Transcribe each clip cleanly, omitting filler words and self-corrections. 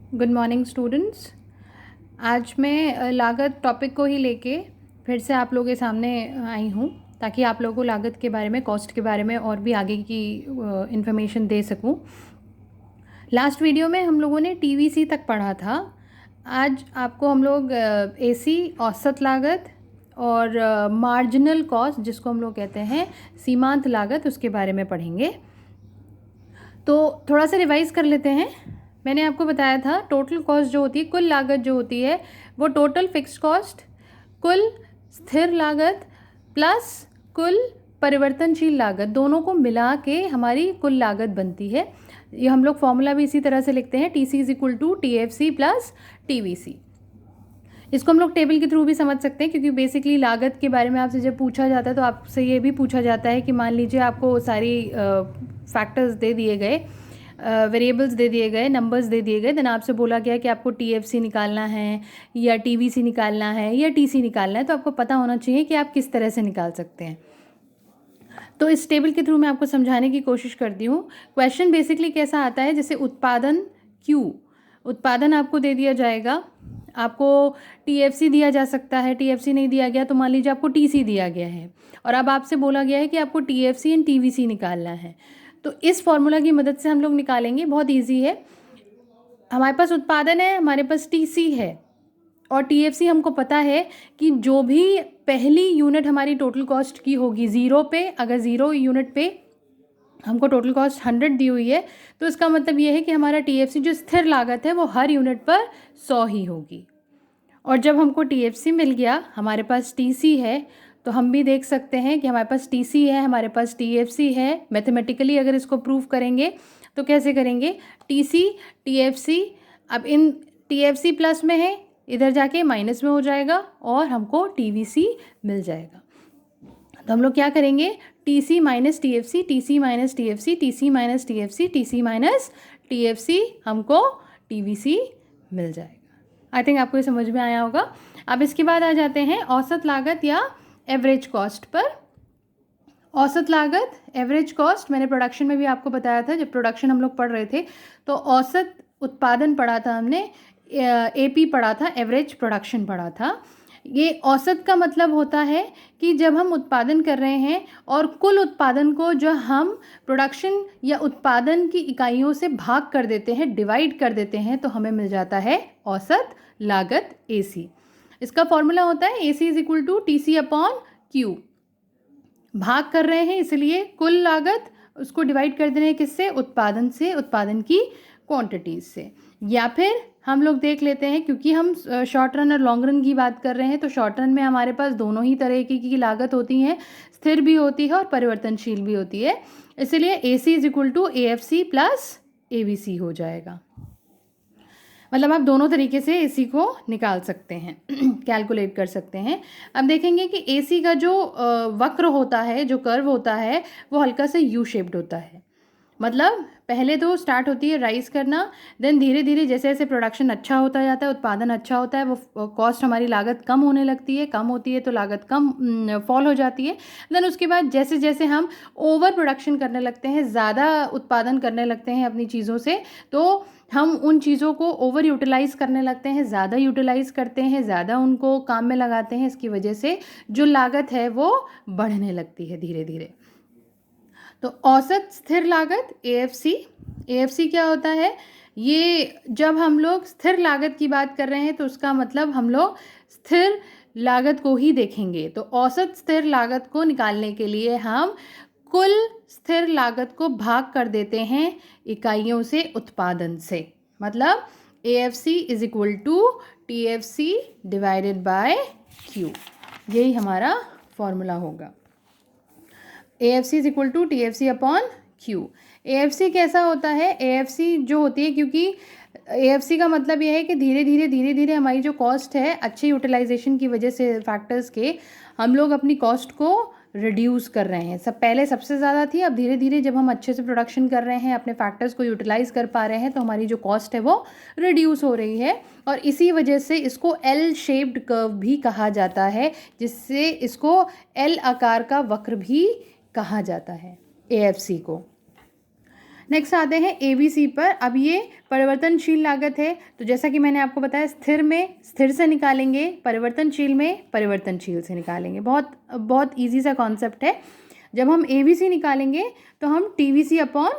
Good morning students. आज मैं लागत टॉपिक को ही लेके फिर से आप लोगों के सामने आई हूँ ताकि आप लोगों को लागत के बारे में, कॉस्ट के बारे में और भी आगे की इन्फॉर्मेशन दे सकूँ। लास्ट वीडियो में हम लोगों ने टीवीसी तक पढ़ा था। आज आपको हम लोग एसी, औसत लागत और मार्जिनल कॉस्ट, जिसको हम लोग कहते हैं सीमांत लागत, उसके बारे में पढ़ेंगे। तो थोड़ा सा रिवाइज़ कर लेते हैं। मैंने आपको बताया था टोटल कॉस्ट जो होती है, कुल लागत जो होती है, वो टोटल फिक्स्ड कॉस्ट, कुल स्थिर लागत प्लस कुल परिवर्तनशील लागत, दोनों को मिला के हमारी कुल लागत बनती है। ये हम लोग फॉर्मूला भी इसी तरह से लिखते हैं, TC is equal to TFC plus TVC। इसको हम लोग टेबल के थ्रू भी समझ सकते हैं, क्योंकि बेसिकली लागत के बारे में आपसे जब पूछा जाता है तो आपसे ये भी पूछा जाता है कि मान लीजिए आपको सारी फैक्टर्स दे दिए गए, वेरिएबल्स दे दिए गए, नंबर्स दे दिए गए, देन आपसे बोला गया कि आपको TFC निकालना है या TVC निकालना है या TC निकालना है, तो आपको पता होना चाहिए कि आप किस तरह से निकाल सकते हैं। तो इस टेबल के थ्रू मैं आपको समझाने की कोशिश करती हूँ। क्वेश्चन बेसिकली कैसा आता है, जैसे उत्पादन Q, उत्पादन आपको दे दिया जाएगा, आपको TFC दिया जा सकता है, TFC नहीं दिया गया तो मान लीजिए आपको TC दिया गया है, और अब आपसे बोला गया है कि आपको TFC एंड TVC निकालना है। तो इस फॉर्मूला की मदद से हम लोग निकालेंगे, बहुत ईजी है। हमारे पास उत्पादन है, हमारे पास TC है और TFC हमको पता है कि जो भी पहली यूनिट हमारी टोटल कॉस्ट की होगी ज़ीरो पे, अगर ज़ीरो यूनिट पे हमको टोटल कॉस्ट 100 दी हुई है, तो इसका मतलब ये है कि हमारा TFC जो स्थिर लागत है वो हर यूनिट पर 100 ही होगी। और जब हमको TFC मिल गया, हमारे पास TC है, तो हम भी देख सकते हैं कि हमारे पास TC है, हमारे पास TFC है। मैथमेटिकली अगर इसको प्रूव करेंगे तो कैसे करेंगे, TC TFC, अब इन TFC प्लस में है, इधर जाके माइनस में हो जाएगा और हमको TVC मिल जाएगा। तो हम लोग क्या करेंगे, TC minus TFC, TC minus TFC, TC minus TFC, TC minus TFC, हमको TVC मिल जाएगा। आई थिंक आपको ये समझ में आया होगा। अब इसके बाद आ जाते हैं औसत लागत या एवरेज कॉस्ट पर। औसत लागत, एवरेज कॉस्ट, मैंने प्रोडक्शन में भी आपको बताया था, जब प्रोडक्शन हम लोग पढ़ रहे थे तो औसत उत्पादन पढ़ा था हमने, AP पढ़ा था, एवरेज प्रोडक्शन पढ़ा था। ये औसत का मतलब होता है कि जब हम उत्पादन कर रहे हैं और कुल उत्पादन को जो हम प्रोडक्शन या उत्पादन की इकाइयों से भाग कर देते हैं, डिवाइड कर देते हैं, तो हमें मिल जाता है औसत लागत AC। इसका फॉर्मूला होता है AC is equal to TC upon Q। भाग कर रहे हैं इसलिए कुल लागत, उसको डिवाइड कर दे रहे हैं किससे, उत्पादन से, उत्पादन की क्वांटिटीज से। या फिर हम लोग देख लेते हैं, क्योंकि हम शॉर्ट रन और लॉन्ग रन की बात कर रहे हैं, तो शॉर्ट रन में हमारे पास दोनों ही तरह की लागत होती हैं, स्थिर भी होती है और परिवर्तनशील भी होती है, इसलिए AC is equal to AFC plus AVC हो जाएगा। मतलब आप दोनों तरीके से AC को निकाल सकते हैं, कैलकुलेट कर सकते हैं। अब देखेंगे कि AC का जो वक्र होता है, जो कर्व होता है, वो हल्का से यू शेप्ड होता है। मतलब पहले तो स्टार्ट होती है राइज करना, देन धीरे धीरे जैसे जैसे प्रोडक्शन अच्छा होता जाता है, उत्पादन अच्छा होता है, वो कॉस्ट, हमारी लागत कम होने लगती है, कम होती है तो लागत कम फॉल हो जाती है। देन उसके बाद जैसे जैसे हम ओवर प्रोडक्शन करने लगते हैं, ज़्यादा उत्पादन करने लगते हैं अपनी चीज़ों से, तो हम उन चीज़ों को ओवर यूटिलाइज़ करने लगते हैं, ज़्यादा यूटिलाइज़ करते हैं, ज़्यादा उनको काम में लगाते हैं, इसकी वजह से जो लागत है वो बढ़ने लगती है धीरे धीरे। तो औसत स्थिर लागत AFC क्या होता है, ये जब हम लोग स्थिर लागत की बात कर रहे हैं तो उसका मतलब हम लोग स्थिर लागत को ही देखेंगे। तो औसत स्थिर लागत को निकालने के लिए हम कुल स्थिर लागत को भाग कर देते हैं इकाइयों से, उत्पादन से। मतलब AFC is equal to TFC divided by Q, यही हमारा फॉर्मूला होगा। AFC is equal to TFC upon Q। AFC कैसा होता है, AFC जो होती है, क्योंकि AFC का मतलब यह है कि धीरे धीरे हमारी जो कॉस्ट है, अच्छे यूटिलाइजेशन की वजह से फैक्टर्स के, हम लोग अपनी कॉस्ट को रिड्यूस कर रहे हैं। पहले सबसे ज़्यादा थी, अब धीरे धीरे जब हम अच्छे से प्रोडक्शन कर रहे हैं, अपने फैक्टर्स को यूटिलाइज कर पा रहे हैं, तो हमारी जो कॉस्ट है वो रिड्यूस हो रही है। और इसी वजह से इसको L शेप्ड कर्व भी कहा जाता है, जिससे इसको L आकार का वक्र भी कहा जाता है AFC को। नेक्स्ट आते हैं एबीसी पर। अब ये परिवर्तनशील लागत है, तो जैसा कि मैंने आपको बताया, स्थिर में स्थिर से निकालेंगे, परिवर्तनशील में परिवर्तनशील से निकालेंगे। बहुत बहुत ईजी सा कॉन्सेप्ट है। जब हम एबीसी निकालेंगे तो हम टीवीसी अपॉन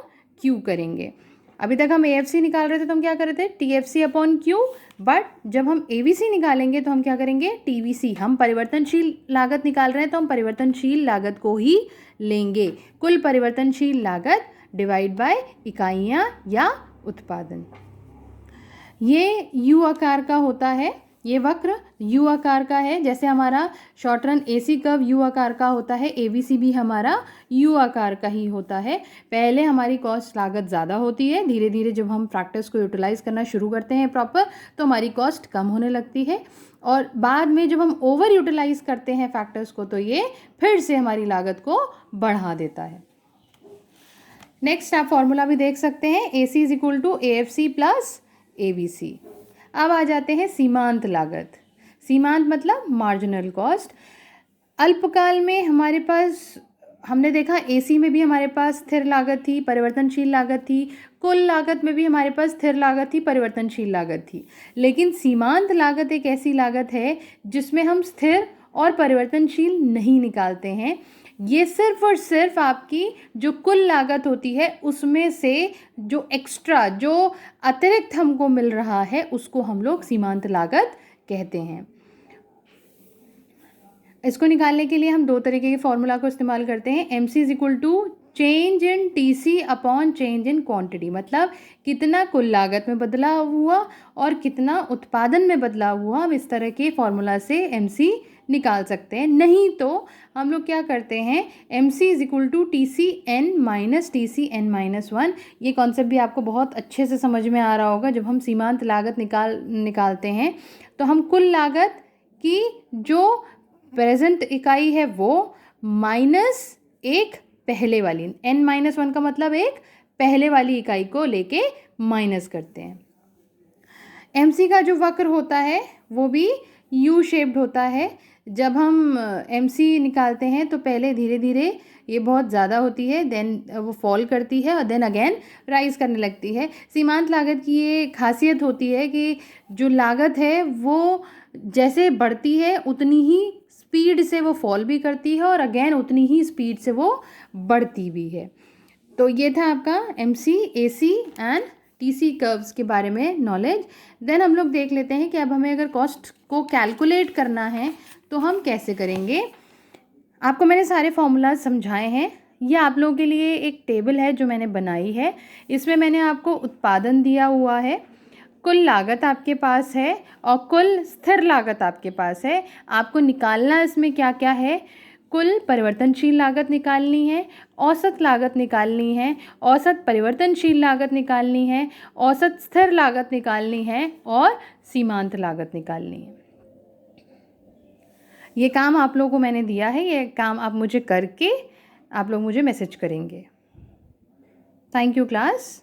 क्यू करेंगे। अभी तक हम एएफसी निकाल रहे थे तो हम क्या कर रहे थे, टीएफसी अपॉन क्यू। बट जब हम एबीसी निकालेंगे तो हम क्या करेंगे, टीवीसी। हम परिवर्तनशील लागत निकाल रहे हैं तो हम परिवर्तनशील लागत को ही लेंगे। कुल परिवर्तनशील लागत डिवाइड बाय इकाइयाँ या उत्पादन। ये यू आकार का होता है, ये वक्र यू आकार का है। जैसे हमारा short run AC curve you आकार का होता है, एबीसी भी हमारा यू आकार का ही होता है। पहले हमारी कॉस्ट लागत ज़्यादा होती है, धीरे धीरे जब हम फैक्टर्स को यूटिलाइज़ करना शुरू करते हैं प्रॉपर, तो हमारी कॉस्ट कम होने लगती है। और बाद में जब हम ओवर यूटिलाइज़ करते हैं फैक्टर्स को, तो ये फिर से हमारी लागत को बढ़ा देता है। नेक्स्ट आप फॉर्मूला भी देख सकते हैं, A C is equal to A F C plus A B C. अब आ जाते हैं सीमांत लागत। सीमांत मतलब मार्जिनल कॉस्ट। अल्पकाल में हमारे पास, हमने देखा एसी में भी हमारे पास स्थिर लागत थी, परिवर्तनशील लागत थी। कुल लागत में भी हमारे पास स्थिर लागत थी, परिवर्तनशील लागत थी। लेकिन सीमांत लागत एक ऐसी लागत है जिसमें हम स्थिर और परिवर्तनशील नहीं निकालते हैं। ये सिर्फ और सिर्फ आपकी जो कुल लागत होती है उसमें से जो एक्स्ट्रा, जो अतिरिक्त हमको मिल रहा है, उसको हम लोग सीमांत लागत कहते हैं। इसको निकालने के लिए हम दो तरीके के फॉर्मूला को इस्तेमाल करते हैं। M C is equal to change in T C upon change in quantity. मतलब कितना कुल लागत में बदलाव हुआ और कितना उत्पादन में बदलाव हुआ, हम इस तरह के फॉर्मूला से एम सी निकाल सकते हैं। नहीं तो हम लोग क्या करते हैं, M C is equal to T C N minus T C N minus one. ये कॉन्सेप्ट भी आपको बहुत अच्छे से समझ में आ रहा होगा। जब हम सीमांत लागत निकालते हैं तो हम कुल लागत की जो प्रेजेंट इकाई है वो माइनस एक पहले वाली, n माइनस वन का मतलब एक पहले वाली इकाई को लेके माइनस करते हैं। MC का जो वक्र होता है वो भी यू शेप्ड होता है। जब हम MC निकालते हैं तो पहले धीरे धीरे ये बहुत ज़्यादा होती है, देन वो फॉल करती है और देन अगेन राइज करने लगती है। सीमांत लागत की ये खासियत होती है कि जो लागत है वो जैसे बढ़ती है उतनी ही स्पीड से वो फॉल भी करती है और अगेन उतनी ही स्पीड से वो बढ़ती भी है। तो ये था आपका MC, AC and TC curves के बारे में नॉलेज। देन हम लोग देख लेते हैं कि अब हमें अगर कॉस्ट को कैलकुलेट करना है तो हम कैसे करेंगे। आपको मैंने सारे फॉर्मूलाज समझाए हैं। ये आप लोगों के लिए एक टेबल है जो मैंने बनाई है। इसमें मैंने आपको उत्पादन दिया हुआ है, कुल लागत आपके पास है और कुल स्थिर लागत आपके पास है। आपको निकालना इसमें क्या क्या है, कुल परिवर्तनशील लागत निकालनी है, औसत लागत निकालनी है, औसत परिवर्तनशील लागत निकालनी है, औसत स्थिर लागत निकालनी है और सीमांत लागत निकालनी है। ये काम आप लोगों को मैंने दिया है, ये काम आप मुझे करके आप लोग मुझे मैसेज करेंगे। Thank you class.